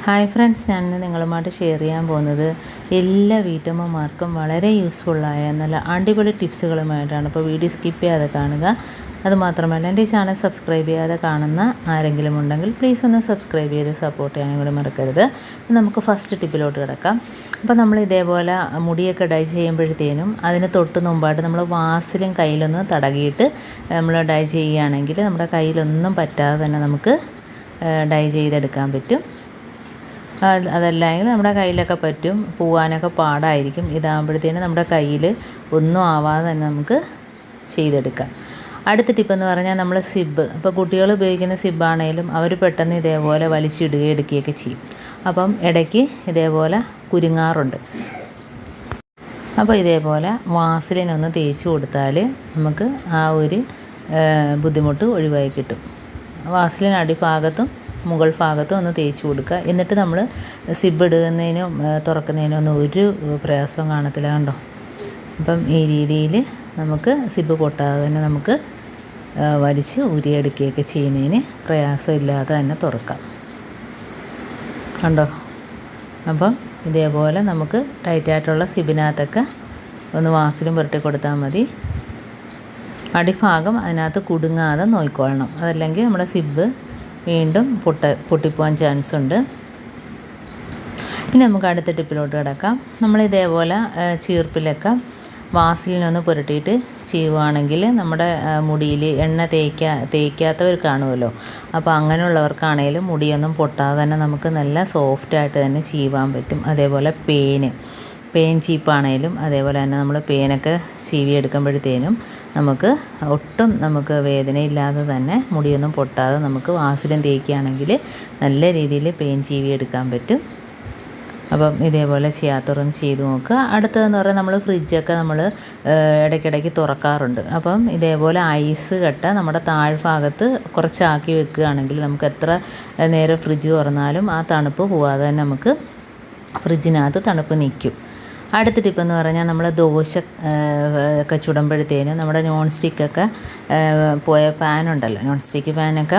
Hi friends, ഞാൻ നിങ്ങളുമായിട്ട് share ചെയ്യാൻ പോകുന്നത് എല്ലാ വീട്ടമ്മമാർക്കും വളരെ യൂസ്ഫുള്ളായ നല്ല അടിപൊളി ടിപ്സുകളുമായിട്ടാണ്. അപ്പോൾ വീഡിയോ സ്കിപ്പ് ചെയ്യാതെ കാണുക. അതുമാത്രമല്ല, എൻ്റെ ഈ ചാനൽ സബ്സ്ക്രൈബ് ചെയ്യാതെ കാണുന്ന ആരെങ്കിലും ഉണ്ടെങ്കിൽ പ്ലീസ് ഒന്ന് സബ്സ്ക്രൈബ് ചെയ്ത് സപ്പോർട്ട് ചെയ്യാനും കൂടി മറക്കരുത്. നമുക്ക് ഫസ്റ്റ് ടിപ്പിലോട്ട് കിടക്കാം. അപ്പോൾ നമ്മൾ ഇതേപോലെ മുടിയൊക്കെ ഡൈ ചെയ്യുമ്പോഴത്തേനും അതിന് തൊട്ട് മുമ്പായിട്ട് നമ്മൾ വാസിലും കയ്യിലൊന്ന് തടകിയിട്ട് നമ്മൾ ഡൈ ചെയ്യുകയാണെങ്കിൽ നമ്മുടെ കയ്യിലൊന്നും പറ്റാതെ തന്നെ നമുക്ക് ഡൈ ചെയ്തെടുക്കാൻ പറ്റും. അതല്ലെങ്കിൽ നമ്മുടെ കയ്യിലൊക്കെ പറ്റും, പോവാനൊക്കെ പാടായിരിക്കും. ഇതാകുമ്പോഴത്തേനും നമ്മുടെ കയ്യിൽ ഒന്നും ആവാതെ തന്നെ നമുക്ക് ചെയ്തെടുക്കാം. അടുത്ത ടിപ്പെന്ന് പറഞ്ഞാൽ നമ്മൾ സിബ്, ഇപ്പോൾ കുട്ടികൾ ഉപയോഗിക്കുന്ന സിബ്ബാണേലും അവർ പെട്ടെന്ന് ഇതേപോലെ വലിച്ചിടുകയും എടുക്കുകയൊക്കെ ചെയ്യും. അപ്പം ഇടയ്ക്ക് ഇതേപോലെ കുരുങ്ങാറുണ്ട്. അപ്പോൾ ഇതേപോലെ വാസലിനൊന്ന് തേച്ച് കൊടുത്താൽ നമുക്ക് ആ ഒരു ബുദ്ധിമുട്ട് ഒഴിവായി കിട്ടും. വാസലിൻ അടിഭാഗത്തും മുകൾ ഭാഗത്തും ഒന്ന് തേച്ച് കൊടുക്കുക. എന്നിട്ട് നമ്മൾ സിബ് ഇടുന്നതിനും തുറക്കുന്നതിനും ഒന്നും ഒരു പ്രയാസവും കാണത്തില്ല, കണ്ടോ. അപ്പം ഈ രീതിയിൽ നമുക്ക് സിബ് പൊട്ടാതെ തന്നെ നമുക്ക് വലിച്ച് ഊരിയെടുക്കുകയൊക്കെ ചെയ്യുന്നതിന് പ്രയാസമില്ലാതെ തന്നെ തുറക്കാം, കണ്ടോ. അപ്പം ഇതേപോലെ നമുക്ക് ടൈറ്റായിട്ടുള്ള സിബിനകത്തൊക്കെ ഒന്ന് വാസലും പുരട്ടി കൊടുത്താൽ മതി. അടിഭാഗം അതിനകത്ത് കുടുങ്ങാതെ നോക്കിക്കൊള്ളണം, അതല്ലെങ്കിൽ നമ്മുടെ സിബ് വീണ്ടും പൊട്ടിപ്പോകാൻ ചാൻസ് ഉണ്ട്. ഇനി നമുക്ക് അടുത്ത ടിപ്പിലോട്ട് കിടക്കാം. നമ്മളിതേപോലെ ചീർപ്പിലൊക്കെ വാസലിനൊന്ന് പുരട്ടിയിട്ട് ചെയ്യുവാണെങ്കിൽ നമ്മുടെ മുടിയിൽ എണ്ണ തേക്കാത്തവർ കാണുമല്ലോ. അപ്പോൾ അങ്ങനെയുള്ളവർക്കാണേലും മുടിയൊന്നും പൊട്ടാതെ തന്നെ നമുക്ക് നല്ല സോഫ്റ്റായിട്ട് തന്നെ ചെയ്യുവാൻ പറ്റും. അതേപോലെ പേൻ ചീപ്പാണേലും അതേപോലെ തന്നെ നമ്മൾ പേനൊക്കെ ചീവി എടുക്കുമ്പോഴത്തേനും നമുക്ക് വേദനയില്ലാതെ തന്നെ മുടിയൊന്നും പൊട്ടാതെ നമുക്ക് വാസലിൻ തേക്കുകയാണെങ്കിൽ നല്ല രീതിയിൽ പേൻ ചീവി എടുക്കാൻ പറ്റും. അപ്പം ഇതേപോലെ ചെയ്യാത്തവരൊന്ന് ചെയ്ത് നോക്കുക. അടുത്തതെന്ന് പറഞ്ഞാൽ നമ്മൾ ഫ്രിഡ്ജൊക്കെ നമ്മൾ ഇടയ്ക്കിടയ്ക്ക് തുറക്കാറുണ്ട്. അപ്പം ഇതേപോലെ ഐസ് കട്ട നമ്മുടെ താഴ്ഭാഗത്ത് കുറച്ചാക്കി വെക്കുകയാണെങ്കിൽ നമുക്ക് എത്ര നേരം ഫ്രിഡ്ജ് തുറന്നാലും ആ തണുപ്പ് പോവാതെ തന്നെ നമുക്ക് ഫ്രിഡ്ജിനകത്ത് തണുപ്പ് നിൽക്കും. അടുത്ത ടിപ്പെന്ന് പറഞ്ഞാൽ നമ്മൾ ദോശ ഒക്കെ ചുടുമ്പോഴത്തേനും നമ്മുടെ നോൺ സ്റ്റിക്കൊക്കെ പോയ പാനുണ്ടല്ലോ, നോൺ സ്റ്റിക്ക് പാനൊക്കെ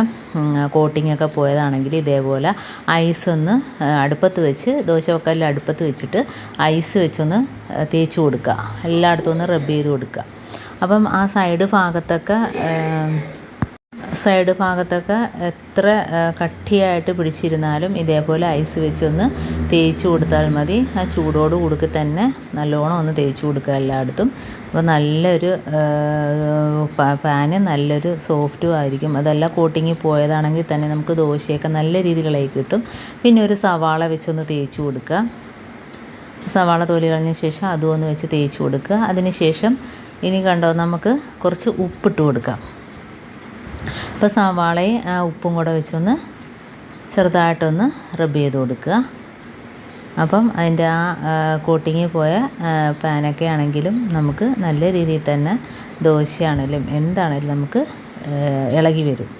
കോട്ടിങ്ങൊക്കെ പോയതാണെങ്കിൽ ഇതേപോലെ ഐസൊന്ന് അടുപ്പത്ത് വെച്ച് ദോശക്കല്ല് അടുപ്പത്ത് വെച്ചിട്ട് ഐസ് വെച്ചൊന്ന് തേച്ച് കൊടുക്കുക. എല്ലായിടത്തും ഒന്ന് റബ്ബ് ചെയ്ത് കൊടുക്കുക. അപ്പം ആ സൈഡ് ഭാഗത്തൊക്കെ എത്ര കട്ടിയായിട്ട് പിടിച്ചിരുന്നാലും ഇതേപോലെ ഐസ് വെച്ചൊന്ന് തേച്ച് കൊടുത്താൽ മതി. ആ ചൂടോട് കൂടി തന്നെ നല്ലോണം ഒന്ന് തേച്ച് കൊടുക്കുക എല്ലായിടത്തും. അപ്പോൾ നല്ലൊരു പാന് നല്ലൊരു സോഫ്റ്റും ആയിരിക്കും. അതെല്ലാം കോട്ടിങ്ങിൽ പോയതാണെങ്കിൽ തന്നെ നമുക്ക് ദോശയൊക്കെ നല്ല രീതിയിലായി കിട്ടും. പിന്നെ ഒരു സവാള വെച്ചൊന്ന് തേച്ച് കൊടുക്കുക. സവാള തൊലി കളഞ്ഞ ശേഷം അതും ഒന്ന് വെച്ച് തേച്ച് കൊടുക്കുക. അതിന് ശേഷം ഇനി കണ്ടോ, നമുക്ക് കുറച്ച് ഉപ്പിട്ട് കൊടുക്കാം. അപ്പോൾ സവാളയും ആ ഉപ്പും കൂടെ വെച്ചൊന്ന് ചെറുതായിട്ടൊന്ന് റബ്ബ് ചെയ്ത് കൊടുക്കുക. അപ്പം അതിൻ്റെ ആ കോട്ടിങ്ങിൽ പോയ പാനൊക്കെ ആണെങ്കിലും നമുക്ക് നല്ല രീതിയിൽ തന്നെ ദോശയാണെങ്കിലും എന്താണെങ്കിലും നമുക്ക് ഇളകി വരും,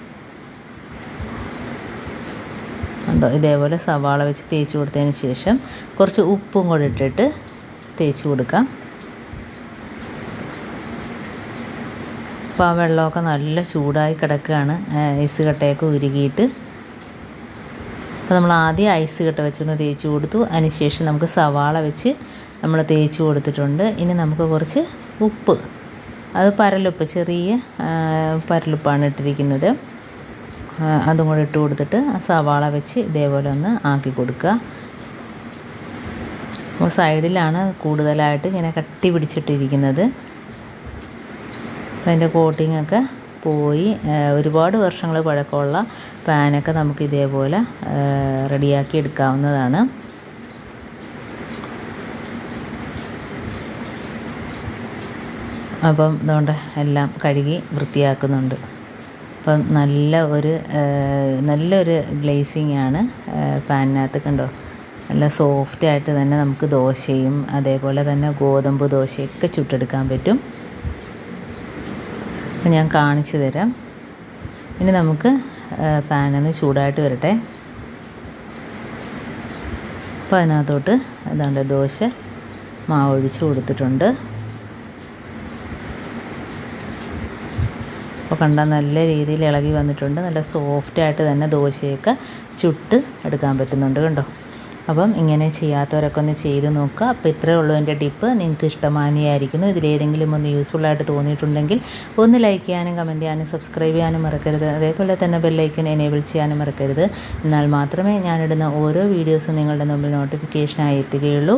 കണ്ടോ. ഇതേപോലെ സവാള വെച്ച് തേച്ച് കൊടുത്തതിന് ശേഷം കുറച്ച് ഉപ്പും കൂടെ ഇട്ടിട്ട് തേച്ച് കൊടുക്കാം. അപ്പോൾ ആ വെള്ളമൊക്കെ നല്ല ചൂടായി കിടക്കുകയാണ്, ഐസ് കട്ടയൊക്കെ ഉരുകിയിട്ട്. അപ്പോൾ നമ്മൾ ആദ്യം ഐസ് കട്ട വെച്ചൊന്ന് തേച്ച് കൊടുത്തു. അതിനുശേഷം നമുക്ക് സവാള വെച്ച് നമ്മൾ തേച്ച് കൊടുത്തിട്ടുണ്ട്. ഇനി നമുക്ക് കുറച്ച് ഉപ്പ്, അത് പരലുപ്പ്, ചെറിയ പരലുപ്പാണ് ഇട്ടിരിക്കുന്നത്, അതും കൂടെ ഇട്ട് കൊടുത്തിട്ട് സവാള വെച്ച് ഇതേപോലെ ഒന്ന് ആക്കി കൊടുക്കുക. അപ്പോൾ സൈഡിലാണ് കൂടുതലായിട്ട് ഇങ്ങനെ കട്ടി പിടിച്ചിട്ടിരിക്കുന്നത്. അപ്പോൾ അതിൻ്റെ കോട്ടിങ്ങൊക്കെ പോയി ഒരുപാട് വർഷങ്ങൾ പഴക്കമുള്ള പാനൊക്കെ നമുക്ക് ഇതേപോലെ റെഡിയാക്കി എടുക്കാവുന്നതാണ്. അപ്പം അതുകൊണ്ട് എല്ലാം കഴുകി വൃത്തിയാക്കുന്നുണ്ട്. അപ്പം നല്ലൊരു ഗ്ലേസിങ് ആണ് പാനിനകത്ത്, കണ്ടോ. നല്ല സോഫ്റ്റായിട്ട് തന്നെ നമുക്ക് ദോശയും അതേപോലെ തന്നെ ഗോതമ്പ് ദോശയൊക്കെ ചുട്ടെടുക്കാൻ പറ്റും. അപ്പം ഞാൻ കാണിച്ചു തരാം. ഇനി നമുക്ക് പാനൊന്ന് ചൂടായിട്ട് വരട്ടെ. അപ്പോൾ അതിനകത്തോട്ട് ഏതാണ്ട് ദോശ മാവ് ഒഴിച്ച് കൊടുത്തിട്ടുണ്ട്. അപ്പോൾ അപ്പോൾ കണ്ടാൽ നല്ല രീതിയിൽ ഇളകി വന്നിട്ടുണ്ട്. നല്ല സോഫ്റ്റായിട്ട് തന്നെ ദോശയൊക്കെ ചുട്ട് എടുക്കാൻ പറ്റുന്നുണ്ട് കണ്ടോ. അപ്പം ഇങ്ങനെ ചെയ്യാത്തവരൊക്കെ ഒന്ന് ചെയ്ത് നോക്കുക. അപ്പോൾ ഇത്രയേ ഉള്ളൂ എൻ്റെ ടിപ്പ്. നിങ്ങൾക്ക് ഇഷ്ടമാനിയായിരിക്കുന്നു. ഇതിലേതെങ്കിലും ഒന്ന് യൂസ്ഫുള്ളായിട്ട് തോന്നിയിട്ടുണ്ടെങ്കിൽ ഒന്ന് ലൈക്ക് ചെയ്യാനും കമൻറ്റ് ചെയ്യാനും സബ്സ്ക്രൈബ് ചെയ്യാനും മറക്കരുത്. അതേപോലെ തന്നെ ബെല്ലൈക്കൻ എനേബിൾ ചെയ്യാനും മറക്കരുത്. എന്നാൽ മാത്രമേ ഞാനിടുന്ന ഓരോ വീഡിയോസും നിങ്ങളുടെ മുമ്പിൽ നോട്ടിഫിക്കേഷനായി എത്തുകയുള്ളൂ.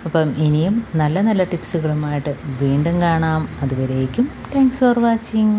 അപ്പം ഇനിയും നല്ല നല്ല ടിപ്സുകളുമായിട്ട് വീണ്ടും കാണാം. അതുവരേക്കും താങ്ക്സ് ഫോർ വാച്ചിങ്.